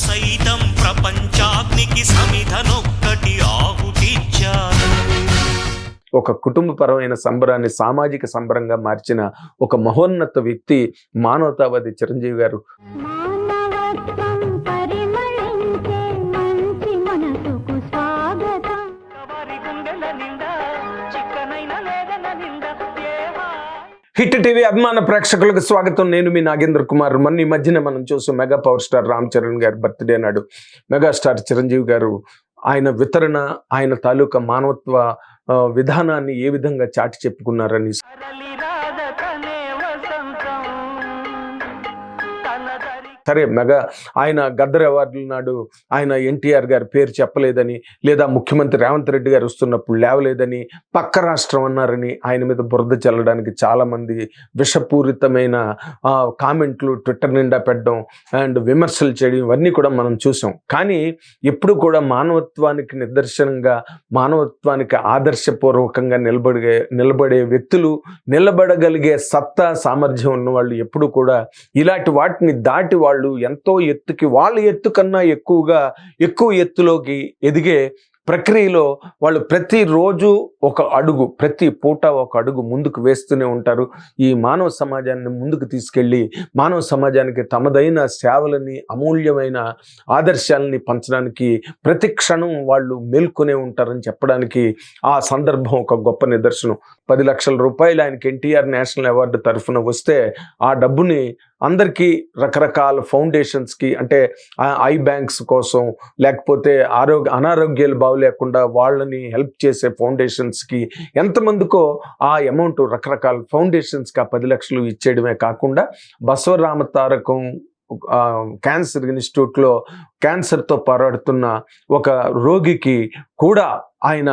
సైతం ప్రపంచాగ్నికి సమిధనొక్కటి ఆహుతిచ్చారు. ఒక కుటుంబపరమైన సంబరాన్ని సామాజిక సంబరంగా మార్చిన ఒక మహోన్నత వ్యక్తి మానవతావాది చిరంజీవి గారు. హిట్ టీవీ అభిమాన ప్రేక్షకులకు స్వాగతం. నేను మీ నాగేంద్ర కుమార్. మొన్న ఈ మధ్యన మనం చూసాం mega power star Ram Charan గారి బర్త్డే నాడు మెగాస్టార్ చిరంజీవి గారు ఆయన వితరణ, ఆయన తాలూకా మానవత్వ విధానాన్ని ఏ విధంగా చాటి చెప్పుకున్నారని. సరే, మెగా ఆయన గద్దర్ అవార్డుల నాడు ఆయన ఎన్టీఆర్ గారి పేరు చెప్పలేదని, లేదా ముఖ్యమంత్రి రేవంత్ రెడ్డి గారు వస్తున్నప్పుడు లేవలేదని, పక్క రాష్ట్రం అన్నారని ఆయన మీద బురద చల్లడానికి చాలామంది విషపూరితమైన కామెంట్లు ట్విట్టర్ నిండా పెట్టడం అండ్ విమర్శలు చేయడం ఇవన్నీ కూడా మనం చూసాం. కానీ ఎప్పుడు కూడా మానవత్వానికి నిదర్శనంగా, మానవత్వానికి ఆదర్శపూర్వకంగా నిలబడే వ్యక్తులు, నిలబడగలిగే సత్తా సామర్థ్యం ఉన్న వాళ్ళు ఎప్పుడు కూడా ఇలాంటి వాటిని దాటి వాళ్ళు ఎంతో ఎత్తుకి, వాళ్ళ ఎత్తు కన్నా ఎక్కువ ఎత్తులోకి ఎదిగే ప్రక్రియలో వాళ్ళు ప్రతిరోజు ఒక అడుగు, ప్రతి పూట ఒక అడుగు ముందుకు వేస్తూనే ఉంటారు. ఈ మానవ సమాజాన్ని ముందుకు తీసుకెళ్ళి మానవ సమాజానికి తమదైన సేవలని, అమూల్యమైన ఆదర్శాలని పంచడానికి ప్రతి క్షణం వాళ్ళు మేల్కొనే ఉంటారని చెప్పడానికి ఆ సందర్భం ఒక గొప్ప నిదర్శనం. 10 లక్షల రూపాయలు ఆయనకి ఎన్టీఆర్ నేషనల్ అవార్డు తరఫున వస్తే ఆ డబ్బుని అందరికీ రకరకాల ఫౌండేషన్స్కి, అంటే ఐ బ్యాంక్స్ కోసం, లేకపోతే అనారోగ్యాలు బాగులేకుండా వాళ్ళని హెల్ప్ చేసే ఫౌండేషన్స్కి, ఎంతమందికో ఆ అమౌంట్ రకరకాల ఫౌండేషన్స్కి ఆ 10 లక్షలు ఇచ్చేయడమే కాకుండా బసవరామ తారకం క్యాన్సర్ ఇన్స్టిట్యూట్లో క్యాన్సర్తో పోరాడుతున్న ఒక రోగికి కూడా ఆయన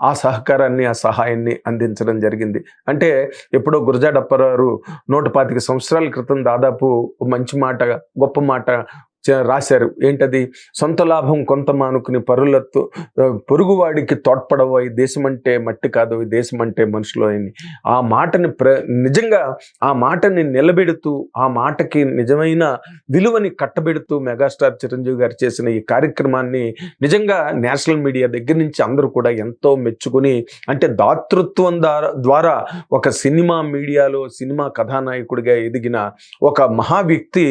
ఆ సహకారాన్ని, ఆ సహాయాన్ని అందించడం జరిగింది. అంటే ఎప్పుడో గురజాడ అప్పారావు 125 సంవత్సరాల క్రితం దాదాపు మంచి మాట, గొప్ప మాట రాశారు. ఏంటది? సొంత లాభం కొంత మానుకుని పొరుగువాడికి తోడ్పడవు, ఈ దేశమంటే మట్టి కాదు, ఈ దేశమంటే మనుషులు అని. ఆ మాటని నిజంగా ఆ మాటని నిలబెడుతూ, ఆ మాటకి నిజమైన విలువని కట్టబెడుతూ మెగాస్టార్ చిరంజీవి గారు చేసిన ఈ కార్యక్రమాన్ని నిజంగా నేషనల్ మీడియా దగ్గర నుంచి అందరూ కూడా ఎంతో మెచ్చుకుని, అంటే దాతృత్వం ద్వారా ఒక సినిమా మీడియాలో సినిమా కథానాయకుడిగా ఎదిగిన ఒక మహా వ్యక్తి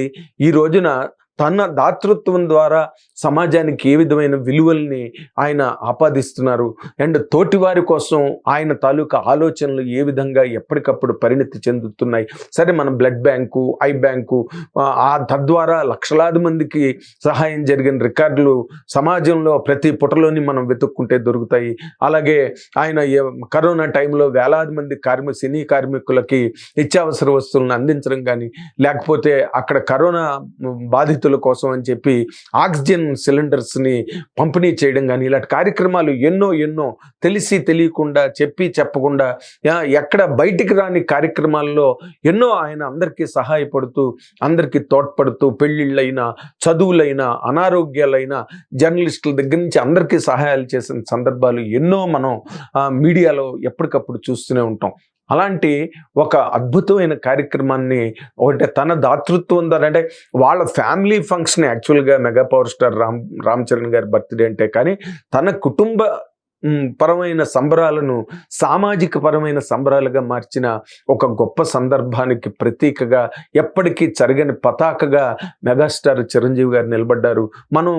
ఈ రోజున తన దాతృత్వం ద్వారా సమాజానికి ఏ విధమైన విలువల్ని ఆయన ఆపాదిస్తున్నారు. అండ్ తోటివారి కోసం ఆయన తాలూకా ఆలోచనలు ఏ విధంగా ఎప్పటికప్పుడు పరిణతి చెందుతున్నాయి. సరే, మన బ్లడ్ బ్యాంకు, ఐ బ్యాంకు, తద్వారా లక్షలాది మందికి సహాయం జరిగిన రికార్డులు సమాజంలో ప్రతి పుటలోని మనం వెతుక్కుంటే దొరుకుతాయి. అలాగే ఆయన కరోనా టైంలో వేలాది మంది సినీ కార్మికులకి నిత్యావసర వస్తువులను అందించడం కానీ, లేకపోతే అక్కడ కరోనా బాధితుల కోసం అని చెప్పి ఆక్సిజన్ సిలిండర్స్ని పంపిణీ చేయడం కానీ, ఇలాంటి కార్యక్రమాలు ఎన్నో తెలిసి తెలియకుండా, చెప్పకుండా, ఎక్కడ బయటికి రాని కార్యక్రమాల్లో ఎన్నో ఆయన అందరికీ సహాయపడుతూ, అందరికీ తోడ్పడుతూ, పెళ్ళిళ్ళైనా, చదువులైనా, అనారోగ్యాలైనా, జర్నలిస్టుల దగ్గర నుంచి అందరికీ సహాయాలు చేసిన సందర్భాలు ఎన్నో మనం మీడియాలో ఎప్పటికప్పుడు చూస్తూనే ఉంటాం. అలాంటి ఒక అద్భుతమైన కార్యక్రమాన్ని ఒకటి తన దాతృత్వం ద్వారా, అంటే వాళ్ళ ఫ్యామిలీ ఫంక్షన్ యాక్చువల్గా mega power star Ram Charan గారి బర్త్డే అంటే, కానీ తన కుటుంబ పరమైన సంబరాలను సామాజిక పరమైన సంబరాలుగా మార్చిన ఒక గొప్ప సందర్భానికి ప్రతీకగా, ఎప్పటికీ చెరగని పతాకగా మెగాస్టార్ చిరంజీవి గారు నిలబడ్డారు. మనం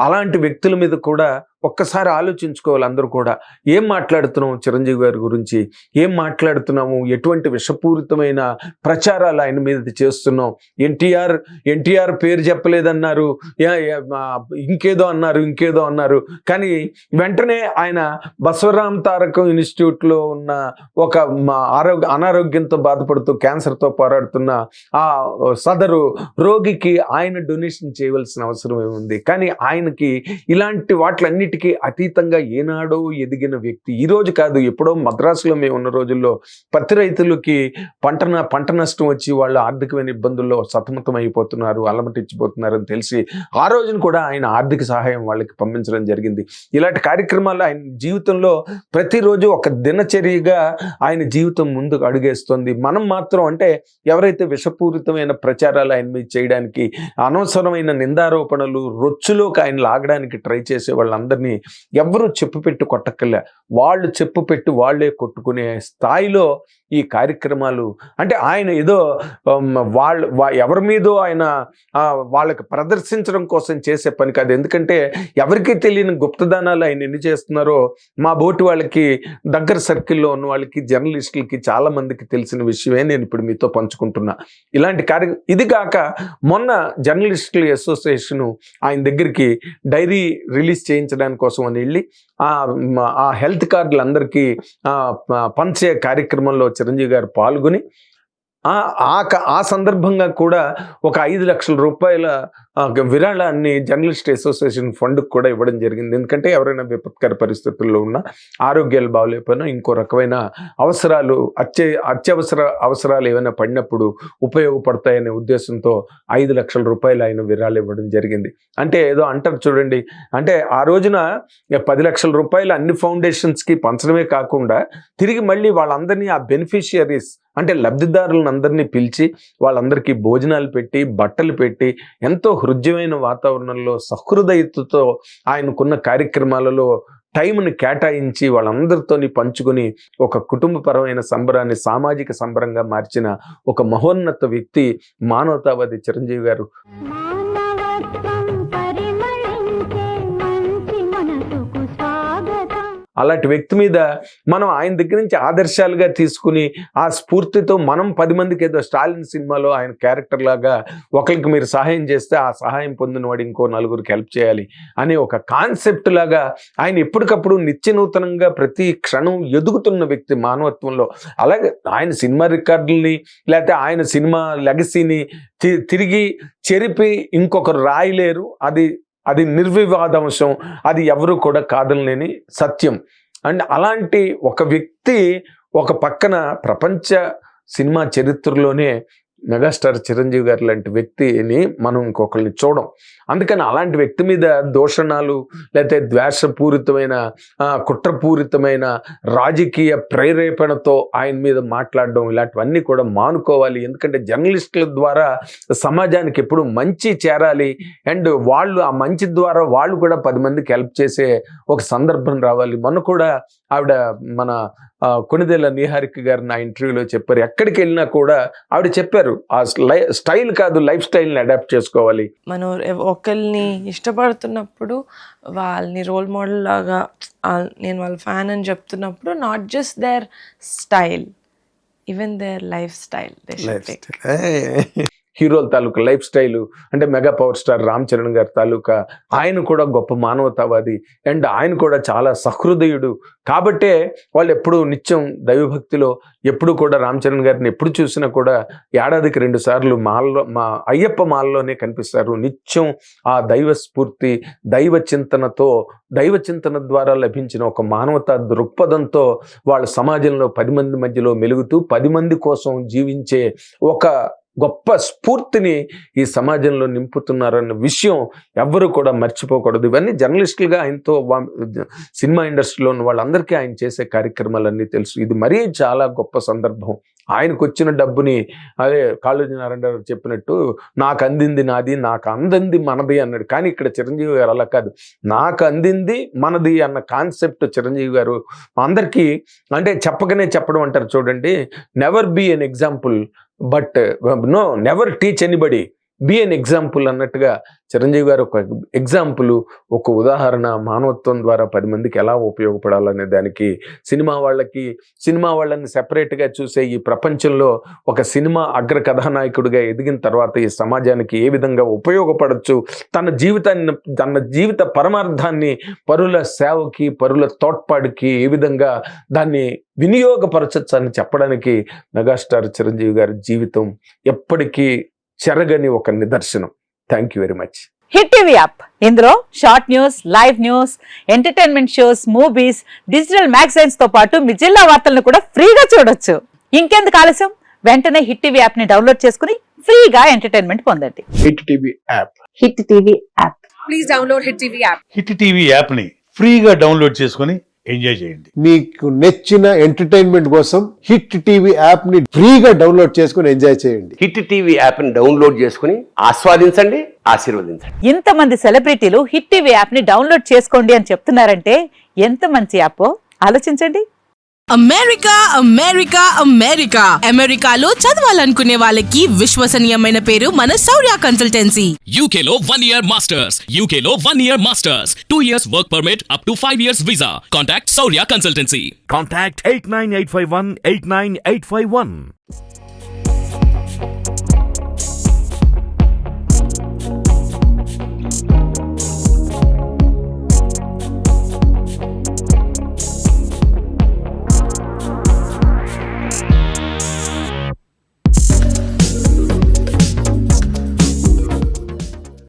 అలాంటి వ్యక్తుల మీద కూడా ఒక్కసారి ఆలోచించుకోవాలి. అందరూ కూడా ఏం మాట్లాడుతున్నాము చిరంజీవి గారి గురించి, ఏం మాట్లాడుతున్నాము, ఎటువంటి విషపూరితమైన ప్రచారాలు ఆయన మీద చేస్తున్నాం. ఎన్టీఆర్ పేరు చెప్పలేదన్నారు, ఇంకేదో అన్నారు. కానీ వెంటనే ఆయన బసవరామ తారకం ఇన్స్టిట్యూట్లో ఉన్న ఒక అనారోగ్యంతో బాధపడుతూ క్యాన్సర్తో పోరాడుతున్న ఆ సదరు రోగికి ఆయన డొనేషన్ చేయవలసిన అవసరం ఏముంది? కానీ ఆయనకి ఇలాంటి వాటిలన్నిటి వీటన్నిటికీ అతీతంగా ఏనాడో ఎదిగిన వ్యక్తి. ఈ రోజు కాదు, ఎప్పుడో మద్రాసులో మేము ఉన్న రోజుల్లో పత్తి రైతులకి పంట నష్టం వచ్చి వాళ్ళు ఆర్థికమైన ఇబ్బందుల్లో సతమతం అయిపోతున్నారు, అలమటించిపోతున్నారు అని తెలిసి ఆ రోజున కూడా ఆయన ఆర్థిక సహాయం వాళ్ళకి పంపించడం జరిగింది. ఇలాంటి కార్యక్రమాలు ఆయన జీవితంలో ప్రతిరోజు ఒక దినచర్యగా ఆయన జీవితం ముందుకు అడుగేస్తుంది. మనం మాత్రం అంటే ఎవరైతే విషపూరితమైన ప్రచారాలు ఆయన మీద చేయడానికి, అనవసరమైన నిందారోపణలు, రొచ్చులోకి ఆయన లాగడానికి ట్రై చేసే వాళ్ళందరినీ ఎవరు చెప్పు పెట్టి కొట్టక్కర్లే, వాళ్ళు చెప్పు పెట్టి వాళ్ళే కొట్టుకునే స్థాయిలో ఈ కార్యక్రమాలు. అంటే ఆయన ఏదో ఎవరి మీదో ఆయన వాళ్ళకి ప్రదర్శించడం కోసం చేసే పని కాదు. ఎందుకంటే ఎవరికీ తెలియని గుప్తదానాలు ఆయన ఎన్ని చేస్తున్నారో మా బోటి వాళ్ళకి, దగ్గర సర్కిల్లో ఉన్న వాళ్ళకి, జర్నలిస్టులకి చాలా మందికి తెలిసిన విషయమే నేను ఇప్పుడు మీతో పంచుకుంటున్నా. ఇలాంటి ఇది కాక మొన్న జర్నలిస్టుల అసోసియేషన్ ఆయన దగ్గరికి డైరీ రిలీజ్ చేయించడానికి కోసం అని వెళ్ళి ఆ హెల్త్ కార్డులు అందరికీ పంచే కార్యక్రమంలో చిరంజీవి గారు పాల్గొని ఆ సందర్భంగా కూడా ఒక 5 లక్షల రూపాయల విరాళాన్ని జర్నలిస్ట్ అసోసియేషన్ ఫండ్కి కూడా ఇవ్వడం జరిగింది. ఎందుకంటే ఎవరైనా విపత్కర పరిస్థితుల్లో ఉన్న, ఆరోగ్యాలు బాగోలేకపోయినా, ఇంకో రకమైన అవసరాలు, అత్యవసర అవసరాలు ఏమైనా పడినప్పుడు ఉపయోగపడతాయనే ఉద్దేశంతో 5 లక్షల రూపాయలు ఆయన విరాళాలు ఇవ్వడం జరిగింది. అంటే ఏదో అంటారు చూడండి, అంటే ఆ రోజున 10 లక్షల రూపాయలు అన్ని ఫౌండేషన్స్కి పంచడమే కాకుండా తిరిగి మళ్ళీ వాళ్ళందరినీ, ఆ బెనిఫిషియరీస్ అంటే లబ్ధిదారులను అందరినీ పిలిచి వాళ్ళందరికీ భోజనాలు పెట్టి, బట్టలు పెట్టి, ఎంతో హృద్యమైన వాతావరణంలో సహృదయతతో ఆయనకున్న కార్యక్రమాలలో టైంని కేటాయించి వాళ్ళందరితోని పంచుకొని ఒక కుటుంబపరమైన సంబరాన్ని సామాజిక సంబరంగా మార్చిన ఒక మహోన్నత వ్యక్తి మానవతావాది చిరంజీవి గారు. అలాంటి వ్యక్తి మీద మనం ఆయన దగ్గర నుంచి ఆదర్శాలుగా తీసుకుని ఆ స్ఫూర్తితో మనం 10 మందికి, ఏదో స్టాలిన్ సినిమాలో ఆయన క్యారెక్టర్ లాగా ఒకరికి మీరు సహాయం చేస్తే ఆ సహాయం పొందిన వాడు ఇంకో 4గురికి హెల్ప్ చేయాలి అనే ఒక కాన్సెప్ట్ లాగా ఆయన ఎప్పటికప్పుడు నిత్యనూతనంగా ప్రతి క్షణం ఎదుగుతున్న వ్యక్తి మానవత్వంలో. అలాగే ఆయన సినిమా రికార్డుల్ని, లేకపోతే ఆయన సినిమా లెగసీని తిరిగి చెరిపి ఇంకొకరు రాయలేరు. అది నిర్వివాదాంశం, అది ఎవరు కూడా కాదనలేని సత్యం. అండ్ అలాంటి ఒక వ్యక్తి ఒక పక్కన ప్రపంచ సినిమా చరిత్రలోనే మెగాస్టార్ చిరంజీవి గారు లాంటి వ్యక్తిని మనం ఇంకొకరిని చూడం. అందుకని అలాంటి వ్యక్తి మీద దూషణలు, లేకపోతే ద్వేషపూరితమైన, కుట్రపూరితమైన రాజకీయ ప్రేరేపణతో ఆయన మీద మాట్లాడడం, ఇలాంటివన్నీ కూడా మానుకోవాలి. ఎందుకంటే జర్నలిస్టుల ద్వారా సమాజానికి ఎప్పుడు మంచి చేరాలి, అండ్ వాళ్ళు ఆ మంచి ద్వారా వాళ్ళు కూడా 10 మందికి హెల్ప్ చేసే ఒక సందర్భం రావాలి. మొన్న కూడా ఆవిడ మన కొణిదెల నీహారిక గారు నా ఇంటర్వ్యూలో చెప్పారు, ఎక్కడికి వెళ్ళినా కూడా ఆవిడ చెప్పారు, ఆ స్టైల్ కాదు, లైఫ్ స్టైల్ని అడాప్ట్ చేసుకోవాలి. మనం ఒకరిని ఇష్టపడుతున్నప్పుడు వాళ్ళని రోల్ మోడల్ లాగా, నేను వాళ్ళ ఫ్యాన్ అని చెప్తున్నప్పుడు, not just their style, even their life style. హీరోల తాలూకా లైఫ్ స్టైలు, అంటే mega power star Ram Charan గారి తాలూకా ఆయన కూడా గొప్ప మానవతావాది, అండ్ ఆయన కూడా చాలా సహృదయుడు. కాబట్టే వాళ్ళు ఎప్పుడూ నిత్యం దైవభక్తిలో, ఎప్పుడు కూడా రామ్ చరణ్ గారిని ఎప్పుడు చూసినా కూడా ఏడాదికి 2 సార్లు మాల్లో, మా అయ్యప్ప మాల్లోనే కనిపిస్తారు. నిత్యం ఆ దైవ స్ఫూర్తి, దైవ చింతన ద్వారా లభించిన ఒక మానవతా దృక్పథంతో వాళ్ళ సమాజంలో 10 మంది మధ్యలో మెలుగుతూ 10 మంది కోసం జీవించే ఒక గొప్ప స్ఫూర్తిని ఈ సమాజంలో నింపుతున్నారన్న విషయం ఎవ్వరూ కూడా మర్చిపోకూడదు. ఇవన్నీ జర్నలిస్టులుగా ఆయనతో, సినిమా ఇండస్ట్రీలో ఉన్న వాళ్ళందరికీ ఆయన చేసే కార్యక్రమాలన్నీ తెలుసు. ఇది మరీ చాలా గొప్ప సందర్భం. ఆయనకు వచ్చిన డబ్బుని, అదే కాళోజీ నారాయణ గారు చెప్పినట్టు, నాకు అందింది నాది, నాకు అందింది మనది అన్నాడు. కానీ ఇక్కడ చిరంజీవి గారు అలా కాదు, నాకు అందింది మనది అన్న కాన్సెప్ట్ చిరంజీవి గారు అందరికీ, అంటే చెప్పకనే చెప్పడం అంటారు చూడండి, never be an example but no never teach anybody, be an example అన్నట్టుగా చిరంజీవి గారు ఒక ఎగ్జాంపుల్, ఒక ఉదాహరణ. మానవత్వం ద్వారా 10 మందికి ఎలా ఉపయోగపడాలనే దానికి సినిమా వాళ్ళని సెపరేట్గా చూసే ఈ ప్రపంచంలో ఒక సినిమా అగ్ర కథానాయకుడిగా ఎదిగిన తర్వాత ఈ సమాజానికి ఏ విధంగా ఉపయోగపడచ్చు, తన జీవిత పరమార్థాన్ని పరుల సేవకి, పరుల తోడ్పాటుకి ఏ విధంగా దాన్ని వినియోగపరచచ్చు అని చెప్పడానికి మెగాస్టార్ చిరంజీవి గారి జీవితం ఎప్పటికీ చెరగని ఒక నిదర్శనం. Thank you very much. Hit TV app ఇందులో short news, live news, entertainment shows, movies, digital magazines తో పాటు మీ జిల్లా వార్తలను కూడా ఫ్రీగా చూడొచ్చు. ఇంకెందుకు ఆలస్యం, వెంటనే హిట్ టీవీ యాప్ ని డౌన్లోడ్ చేసుకుని ఫ్రీగా ఎంటర్టైన్మెంట్ పొందండి. Hit TV app. Hit TV app. Please download Hit TV app. Hit TV యాప్ని ఫ్రీగా డౌన్లోడ్ చేసుకొని ఎంజాయ్ చేయండి. మీకు నచ్చిన ఎంటర్టైన్మెంట్ కోసం హిట్ టీవీ యాప్ ని ఫ్రీగా డౌన్లోడ్ చేసుకుని ఎంజాయ్ చేయండి. హిట్ టీవీ యాప్ ని డౌన్లోడ్ చేసుకుని ఆస్వాదించండి, ఆశీర్వదించండి. ఇంతమంది సెలబ్రిటీలు హిట్ టీవీ యాప్ ని డౌన్లోడ్ చేసుకోండి అని చెప్తున్నారంటే ఎంత మంచి యాప్ ఆలోచించండి. అమెరికా అమెరికా అమెరికా అమెరికాలో చదవాలనుకునే వాళ్ళకి విశ్వసనీయమైన పేరు మన శౌర్య consultancy. UK Law 1 Year Masters. UK Law 1 Year Masters. 2 years work permit up to 5 years visa. Contact Saurya Consultancy. Contact 89851 89851.